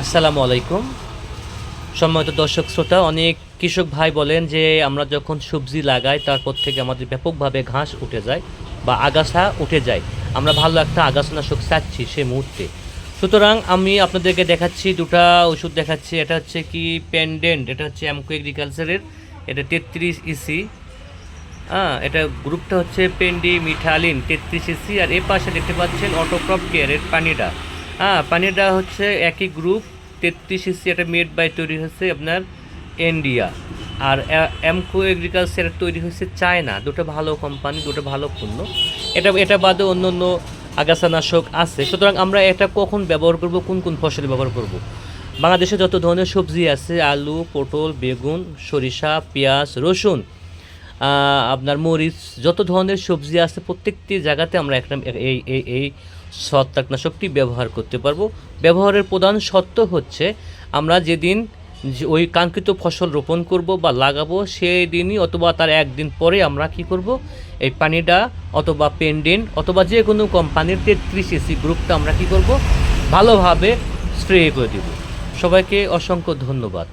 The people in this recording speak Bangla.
আসসালামু আলাইকুম। সম্মানিত দর্শক শ্রোতা, অনেক কৃষক ভাই বলেন যে আমরা যখন সবজি লাগাই তারপর থেকে আমাদের ব্যাপকভাবে ঘাস উঠে যায় বা আগাছা উঠে যায়। আমরা ভালো একটা আগাছানাশক চাচ্ছি সেই মুহূর্তে। সুতরাং আমি আপনাদেরকে দেখাচ্ছি দুটা ওষুধ দেখাচ্ছি। এটা হচ্ছে কি পেন্ডেন্ট, এটা হচ্ছে অ্যামকো এগ্রিকালচারের, এটা 33 ইসি। এটা গ্রুপটা হচ্ছে পেন্ডি মিঠালিন 33 ইসি। আর এ পাশে দেখতে পাচ্ছেন অটোক্রপ কেয়ারের পানিটা। পানিটা হচ্ছে একই গ্রুপ 33 ইসি। এটা মেড বাই তৈরি হচ্ছে আপনার ইন্ডিয়া। আর অ্যামকো এগ্রিকালচার তৈরি হচ্ছে চায়না। দুটো ভালো কোম্পানি, দুটো ভালো পণ্য। এটা বাদে অন্য অন্য আগাছানাশক আছে। সুতরাং আমরা এটা কখন ব্যবহার করব, কোন কোন ফসলে ব্যবহার করব? বাংলাদেশে যত ধরনের সবজি আছে, আলু, পটল, বেগুন, সরিষা, পেঁয়াজ, রসুন, আপনার মরিচ, যত ধরনের সবজি আছে প্রত্যেকটি জায়গাতে আমরা একটা এই ছত্রাকনাশকটি ব্যবহার করতে পারবো। ব্যবহারের প্রধান শর্ত হচ্ছে আমরা যেদিন ওই কাঙ্ক্ষিত ফসল রোপণ করব বা লাগাবো সেই দিনই অথবা তার একদিন পরে আমরা কি করব, এই পানিটা অথবা পেন্ডেন্ট অথবা যে কোনো কোম্পানির 33 ইসি গ্রুপটা আমরা কি করব, ভালোভাবে স্প্রে করে দেব। সবাইকে অসংখ্য ধন্যবাদ।